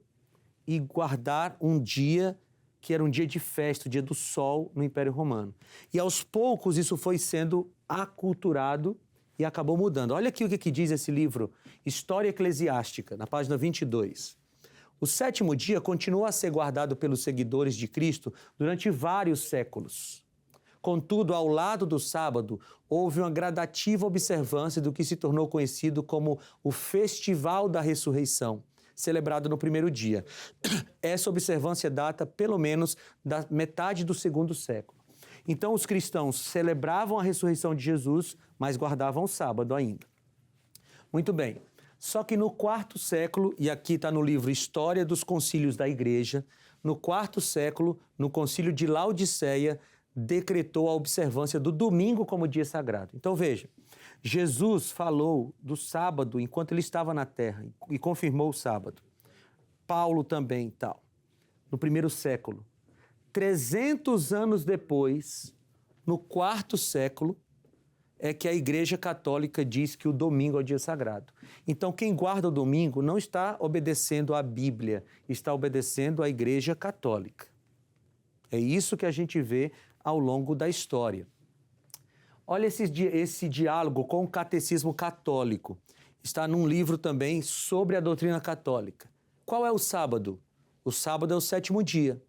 e guardar um dia que era um dia de festa, o dia do sol no Império Romano. E aos poucos isso foi sendo aculturado e acabou mudando. Olha aqui o que diz esse livro, História Eclesiástica, na página 22. O 7º dia continua a ser guardado pelos seguidores de Cristo durante vários séculos. Contudo, ao lado do sábado, houve uma gradativa observância do que se tornou conhecido como o Festival da Ressurreição, celebrado no primeiro dia. Essa observância data pelo menos da metade do 2º século. Então, os cristãos celebravam a ressurreição de Jesus, mas guardavam o sábado ainda. Muito bem. Só que no 4º século, e aqui está no livro História dos Concílios da Igreja, no 4º século, no concílio de Laodiceia, decretou a observância do domingo como dia sagrado. Então veja, Jesus falou do sábado enquanto ele estava na terra e confirmou o sábado. Paulo também tal. No 1º século. 300 anos depois, no 4º século, é que a Igreja Católica diz que o domingo é o dia sagrado. Então, quem guarda o domingo não está obedecendo à Bíblia, está obedecendo à Igreja Católica. É isso que a gente vê ao longo da história. Olha esse diálogo com o catecismo católico. Está num livro também sobre a doutrina católica. Qual é o sábado? O sábado é o 7º dia.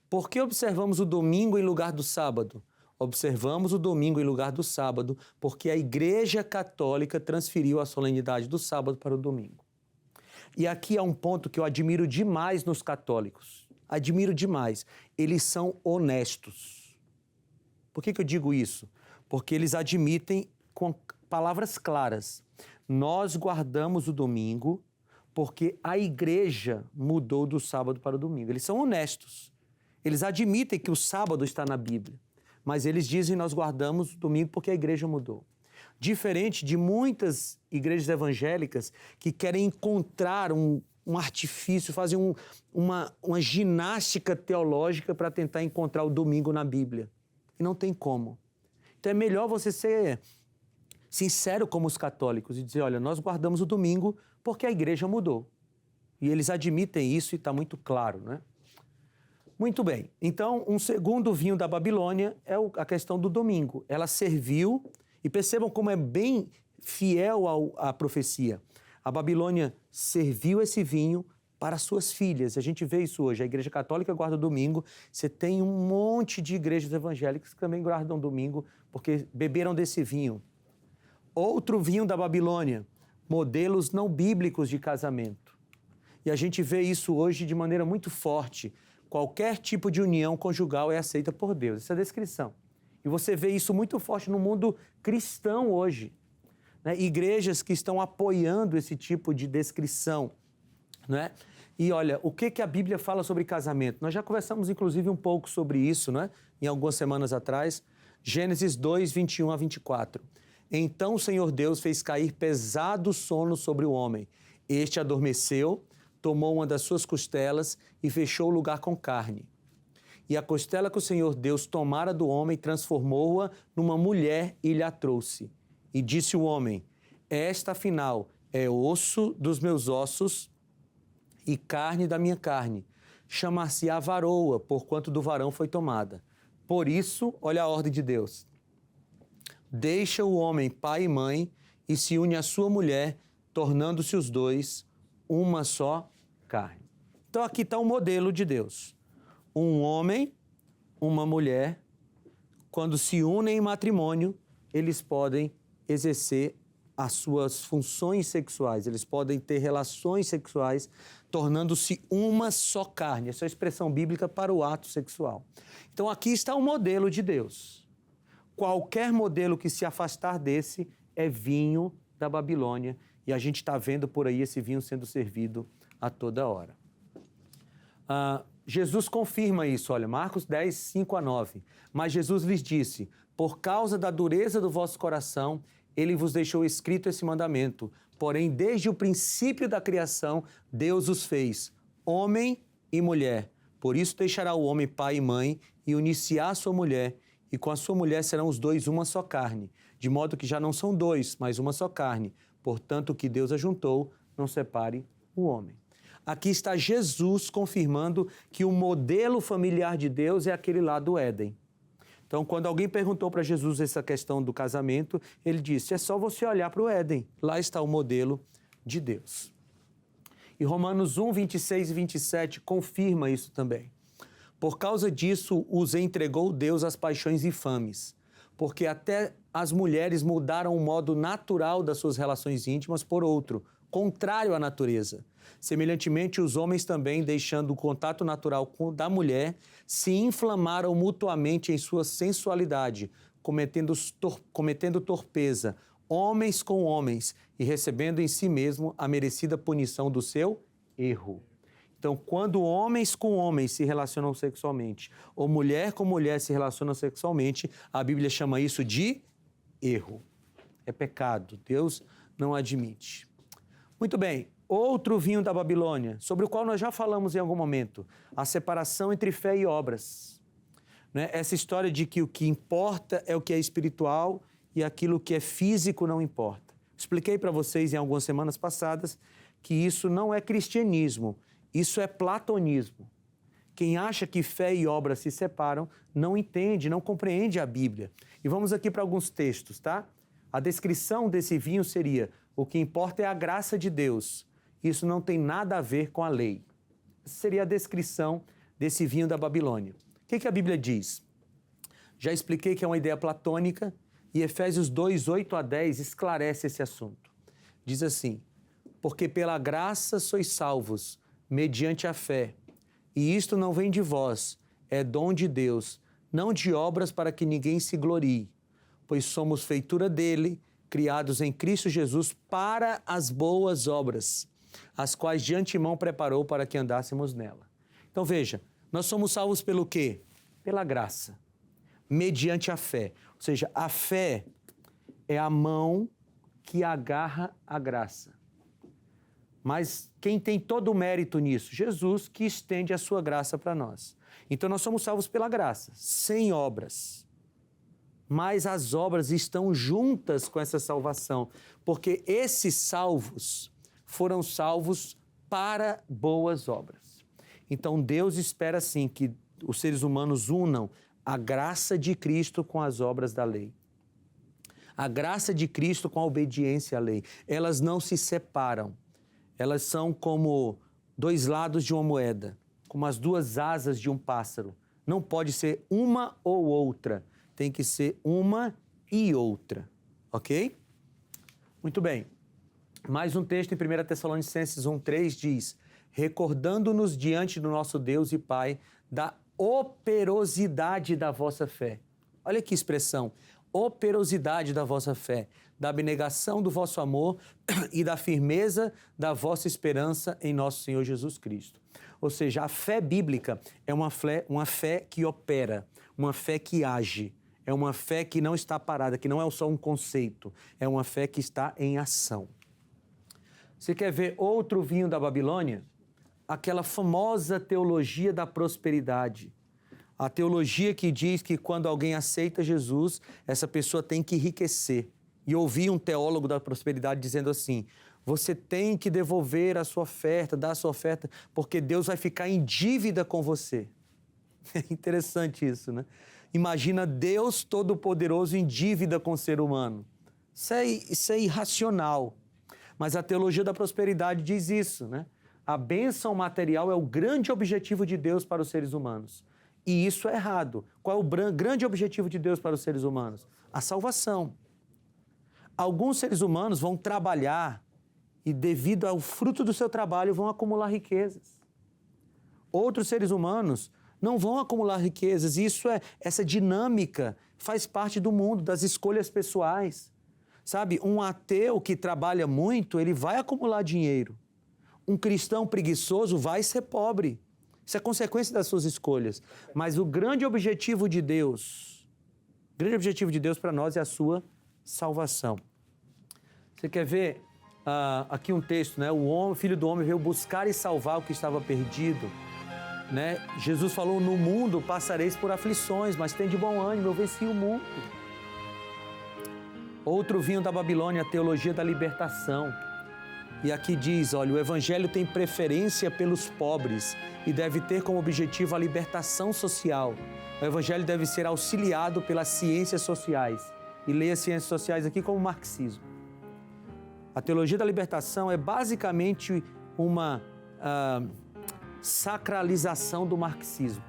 Por que observamos o domingo em lugar do sábado? Observamos o domingo em lugar do sábado porque a Igreja Católica transferiu a solenidade do sábado para o domingo. E aqui há um ponto que eu admiro demais nos católicos. Admiro demais. Eles são honestos. Por que eu digo isso? Porque eles admitem com palavras claras. Nós guardamos o domingo porque a Igreja mudou do sábado para o domingo. Eles são honestos. Eles admitem que o sábado está na Bíblia. Mas eles dizem nós guardamos o domingo porque a Igreja mudou. Diferente de muitas igrejas evangélicas que querem encontrar um artifício, fazem uma ginástica teológica para tentar encontrar o domingo na Bíblia. E não tem como. Então é melhor você ser sincero como os católicos e dizer, olha, nós guardamos o domingo porque a igreja mudou. E eles admitem isso e está muito claro, né? Muito bem. Então, um segundo vinho da Babilônia é a questão do domingo. Ela serviu, e percebam como é bem fiel à profecia. A Babilônia serviu esse vinho para suas filhas. A gente vê isso hoje. A Igreja Católica guarda o domingo. Você tem um monte de igrejas evangélicas que também guardam domingo porque beberam desse vinho. Outro vinho da Babilônia, modelos não bíblicos de casamento. E a gente vê isso hoje de maneira muito forte. Qualquer tipo de união conjugal é aceita por Deus. Essa é a descrição. E você vê isso muito forte no mundo cristão hoje. Né? Igrejas que estão apoiando esse tipo de descrição. Né? E olha, o que a Bíblia fala sobre casamento? Nós já conversamos, inclusive, um pouco sobre isso, né? Em algumas semanas atrás. Gênesis 2, 21 a 24. Então o Senhor Deus fez cair pesado sono sobre o homem. Este adormeceu, tomou uma das suas costelas e fechou o lugar com carne. E a costela que o Senhor Deus tomara do homem transformou-a numa mulher e lhe a trouxe. E disse o homem, esta afinal é osso dos meus ossos e carne da minha carne. Chamar-se-á varoa, porquanto do varão foi tomada. Por isso, olha a ordem de Deus. Deixa o homem pai e mãe e se une à sua mulher, tornando-se os dois uma só carne. Então aqui está o modelo de Deus. Um homem, uma mulher, quando se unem em matrimônio, eles podem exercer as suas funções sexuais, eles podem ter relações sexuais, tornando-se uma só carne. Essa é a expressão bíblica para o ato sexual. Então aqui está o modelo de Deus. Qualquer modelo que se afastar desse é vinho da Babilônia, e a gente está vendo por aí esse vinho sendo servido a toda hora. Jesus confirma isso, olha, Marcos 10, 5 a 9. Mas Jesus lhes disse, por causa da dureza do vosso coração, ele vos deixou escrito esse mandamento. Porém, desde o princípio da criação, Deus os fez, homem e mulher. Por isso deixará o homem pai e mãe e unir-se-á a sua mulher, e com a sua mulher serão os dois uma só carne. De modo que já não são dois, mas uma só carne. Portanto, o que Deus ajuntou, não separe o homem. Aqui está Jesus confirmando que o modelo familiar de Deus é aquele lá do Éden. Então, quando alguém perguntou para Jesus essa questão do casamento, ele disse, é só você olhar para o Éden. Lá está o modelo de Deus. E Romanos 1, 26 e 27 confirma isso também. Por causa disso, os entregou Deus às paixões infames, porque até as mulheres mudaram o modo natural das suas relações íntimas por outro, contrário à natureza. Semelhantemente, os homens também, deixando o contato natural da mulher, se inflamaram mutuamente em sua sensualidade, cometendo torpeza, homens com homens, e recebendo em si mesmo a merecida punição do seu erro. Então, quando homens com homens se relacionam sexualmente, ou mulher com mulher se relaciona sexualmente, a Bíblia chama isso de erro. É pecado. Deus não admite. Muito bem. Outro vinho da Babilônia, sobre o qual nós já falamos em algum momento, a separação entre fé e obras. Né? Essa história de que o que importa é o que é espiritual e aquilo que é físico não importa. Expliquei para vocês em algumas semanas passadas que isso não é cristianismo, isso é platonismo. Quem acha que fé e obra se separam não entende, não compreende a Bíblia. E vamos aqui para alguns textos, tá? A descrição desse vinho seria: o que importa é a graça de Deus. Isso não tem nada a ver com a lei. Essa seria a descrição desse vinho da Babilônia. O que a Bíblia diz? Já expliquei que é uma ideia platônica e Efésios 2, 8 a 10 esclarece esse assunto. Diz assim: porque pela graça sois salvos, mediante a fé. E isto não vem de vós, é dom de Deus, não de obras para que ninguém se glorie. Pois somos feitura dele, criados em Cristo Jesus para as boas obras, as quais de antemão preparou para que andássemos nela. Então veja, nós somos salvos pelo quê? Pela graça, mediante a fé. Ou seja, a fé é a mão que agarra a graça. Mas quem tem todo o mérito nisso? Jesus, que estende a sua graça para nós. Então nós somos salvos pela graça, sem obras. Mas as obras estão juntas com essa salvação, porque esses salvos foram salvos para boas obras. Então Deus espera sim que os seres humanos unam a graça de Cristo com as obras da lei. A graça de Cristo com a obediência à lei. Elas não se separam. Elas são como dois lados de uma moeda, como as duas asas de um pássaro. Não pode ser uma ou outra, tem que ser uma e outra, ok? Muito bem. Mais um texto em 1 Tessalonicenses 1,3 diz: recordando-nos diante do nosso Deus e Pai da operosidade da vossa fé. Olha que expressão, operosidade da vossa fé, da abnegação do vosso amor e da firmeza da vossa esperança em nosso Senhor Jesus Cristo. Ou seja, a fé bíblica é uma fé que opera, uma fé que age, é uma fé que não está parada, que não é só um conceito, é uma fé que está em ação. Você quer ver outro vinho da Babilônia? Aquela famosa teologia da prosperidade. A teologia que diz que quando alguém aceita Jesus, essa pessoa tem que enriquecer. E ouvi um teólogo da prosperidade dizendo assim: você tem que devolver a sua oferta, dar a sua oferta, porque Deus vai ficar em dívida com você. É interessante isso, né? Imagina Deus Todo-Poderoso em dívida com o ser humano. Isso é irracional. Mas a teologia da prosperidade diz isso, né? A bênção material é o grande objetivo de Deus para os seres humanos. E isso é errado. Qual é o grande objetivo de Deus para os seres humanos? A salvação. Alguns seres humanos vão trabalhar e, devido ao fruto do seu trabalho, vão acumular riquezas. Outros seres humanos não vão acumular riquezas. E essa dinâmica faz parte do mundo, das escolhas pessoais. Sabe, um ateu que trabalha muito, ele vai acumular dinheiro. Um cristão preguiçoso vai ser pobre. Isso é consequência das suas escolhas. Mas o grande objetivo de Deus para nós é a sua salvação. Você quer ver aqui um texto, né? O Filho do Homem veio buscar e salvar o que estava perdido. Né? Jesus falou: no mundo passareis por aflições, mas tem de bom ânimo, eu venci o mundo. Outro vinho da Babilônia, a teologia da libertação. E aqui diz, olha, o Evangelho tem preferência pelos pobres e deve ter como objetivo a libertação social. O Evangelho deve ser auxiliado pelas ciências sociais. E leia ciências sociais aqui como marxismo. A teologia da libertação é basicamente uma sacralização do marxismo.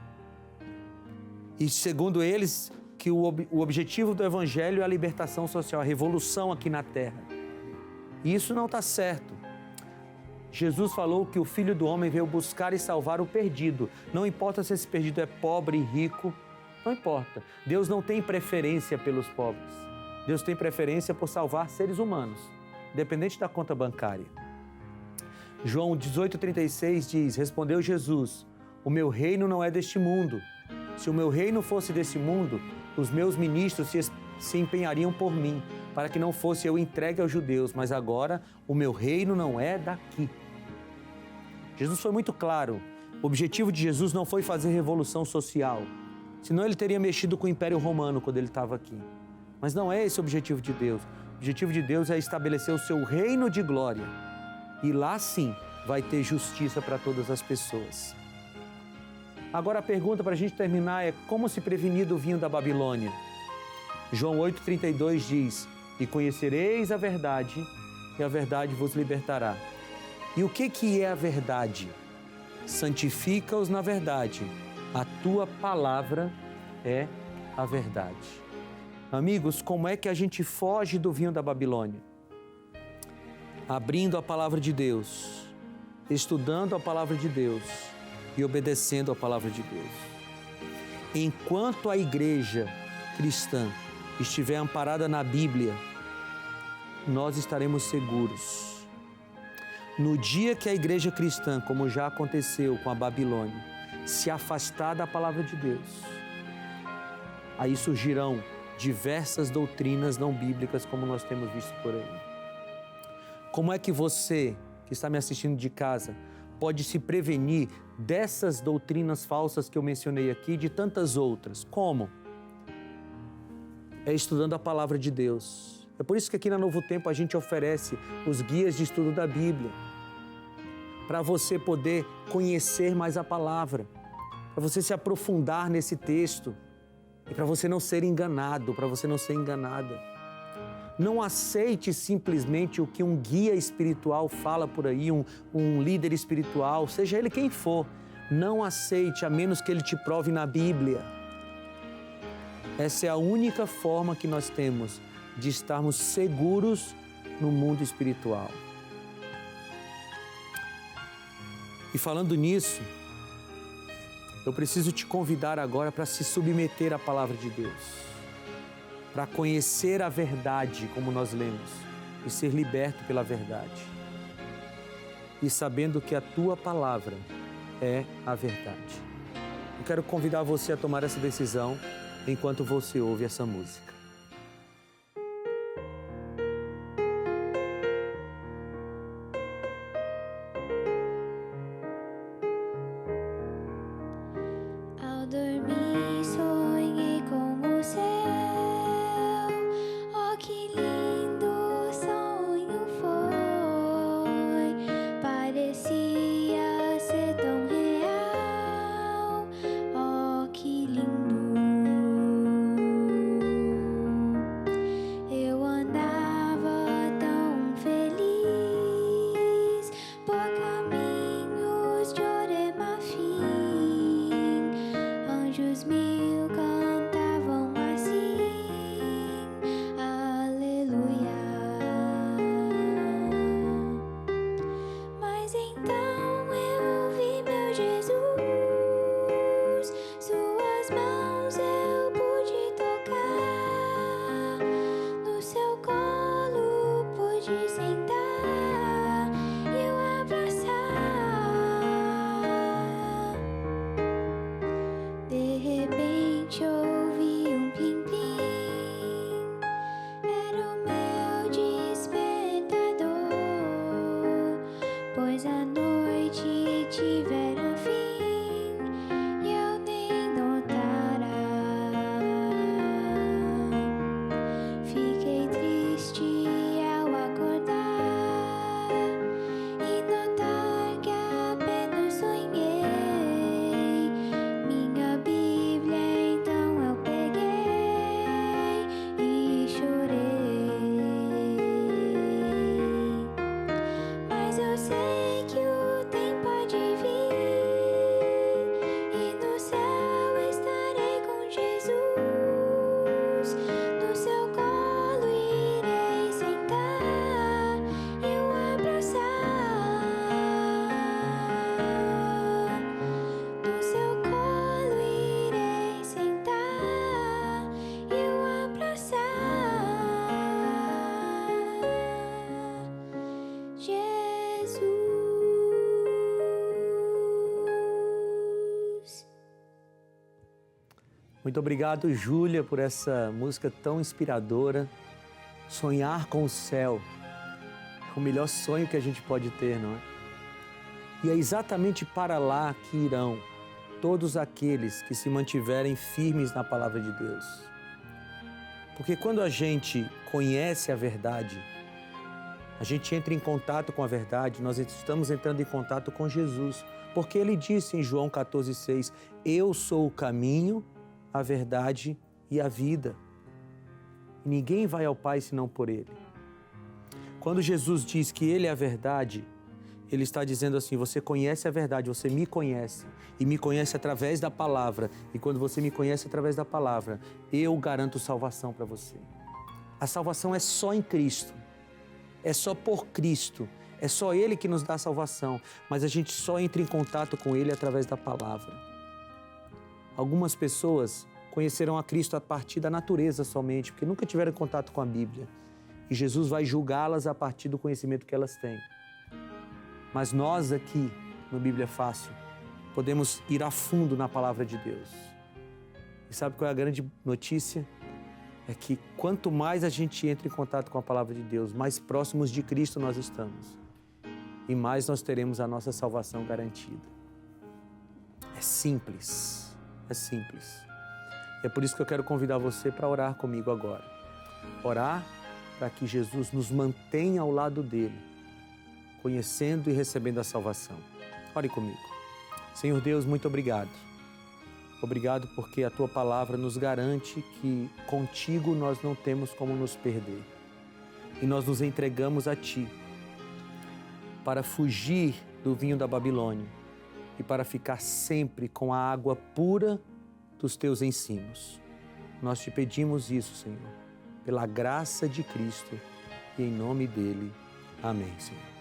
E segundo eles, que o objetivo do Evangelho é a libertação social, a revolução aqui na Terra. E isso não está certo. Jesus falou que o Filho do Homem veio buscar e salvar o perdido. Não importa se esse perdido é pobre, rico, não importa. Deus não tem preferência pelos pobres. Deus tem preferência por salvar seres humanos, independente da conta bancária. João 18,36 diz: respondeu Jesus: o meu reino não é deste mundo. Se o meu reino fosse desse mundo, os meus ministros se empenhariam por mim, para que não fosse eu entregue aos judeus, mas agora o meu reino não é daqui. Jesus foi muito claro. O objetivo de Jesus não foi fazer revolução social, senão ele teria mexido com o Império Romano quando ele estava aqui. Mas não é esse o objetivo de Deus. O objetivo de Deus é estabelecer o seu reino de glória. E lá sim vai ter justiça para todas as pessoas. Agora a pergunta para a gente terminar é: como se prevenir do vinho da Babilônia? João 8,32 diz: e conhecereis a verdade, e a verdade vos libertará. E o que é a verdade? Santifica-os na verdade. A tua palavra é a verdade. Amigos, como é que a gente foge do vinho da Babilônia? Abrindo a palavra de Deus, estudando a palavra de Deus e obedecendo a palavra de Deus. Enquanto a igreja cristã estiver amparada na Bíblia, nós estaremos seguros. No dia que a igreja cristã, como já aconteceu com a Babilônia, se afastar da palavra de Deus, aí surgirão diversas doutrinas não bíblicas, como nós temos visto por aí. Como é que você, que está me assistindo de casa, pode se prevenir dessas doutrinas falsas que eu mencionei aqui e de tantas outras? Como? É estudando a palavra de Deus. É por isso que aqui na Novo Tempo a gente oferece os guias de estudo da Bíblia, para você poder conhecer mais a palavra, para você se aprofundar nesse texto e para você não ser enganado, para você não ser enganada. Não aceite simplesmente o que um guia espiritual fala por aí, um líder espiritual, seja ele quem for. Não aceite, a menos que ele te prove na Bíblia. Essa é a única forma que nós temos de estarmos seguros no mundo espiritual. E falando nisso, eu preciso te convidar agora para se submeter à palavra de Deus, para conhecer a verdade, como nós lemos, e ser liberto pela verdade. E sabendo que a tua palavra é a verdade. Eu quero convidar você a tomar essa decisão enquanto você ouve essa música. Ao dormir, sonhei com o céu. Oh, que lindo sonho foi! Parecia ser tão real. Oh, que lindo! Eu andava tão feliz por caminhos de Oremafim. Anjos mil cantavam assim, aleluia. Mas então eu vi meu Jesus, suas mãos eu pude tocar, no seu colo pude sentar e o abraçar. De repente ouvi um plim-plim, era o meu despertador, pois a noite tivera fim e eu nem notara. Fiquei triste ao acordar e notar que apenas sonhei. Minha Bíblia então eu peguei e chorei. Mas eu sei que o tempo há de vir e no céu estarei com Jesus. No seu colo irei sentar e o abraçar. No seu colo irei sentar e o abraçar. Jesus. Muito obrigado, Júlia, por essa música tão inspiradora. Sonhar com o céu é o melhor sonho que a gente pode ter, não é? E é exatamente para lá que irão todos aqueles que se mantiverem firmes na palavra de Deus. Porque quando a gente conhece a verdade, a gente entra em contato com a verdade, nós estamos entrando em contato com Jesus. Porque ele disse em João 14,6, eu sou o caminho, a verdade e a vida. E ninguém vai ao Pai senão por ele. Quando Jesus diz que ele é a verdade, ele está dizendo assim, você conhece a verdade, você me conhece. E me conhece através da palavra. E quando você me conhece através da palavra, eu garanto salvação para você. A salvação é só em Cristo. É só por Cristo. É só Ele que nos dá a salvação. Mas a gente só entra em contato com Ele através da palavra. Algumas pessoas conheceram a Cristo a partir da natureza somente, porque nunca tiveram contato com a Bíblia. E Jesus vai julgá-las a partir do conhecimento que elas têm. Mas nós aqui, no Bíblia Fácil, podemos ir a fundo na palavra de Deus. E sabe qual é a grande notícia? é que quanto mais a gente entra em contato com a palavra de Deus, mais próximos de Cristo nós estamos e mais nós teremos a nossa salvação garantida. É simples, é simples. É por isso que eu quero convidar você para orar comigo agora. Orar para que Jesus nos mantenha ao lado dele, conhecendo e recebendo a salvação. Ore comigo. Senhor Deus, muito obrigado. Obrigado porque a Tua palavra nos garante que contigo nós não temos como nos perder. E nós nos entregamos a Ti para fugir do vinho da Babilônia e para ficar sempre com a água pura dos Teus ensinos. Nós Te pedimos isso, Senhor, pela graça de Cristo e em nome dEle. Amém, Senhor.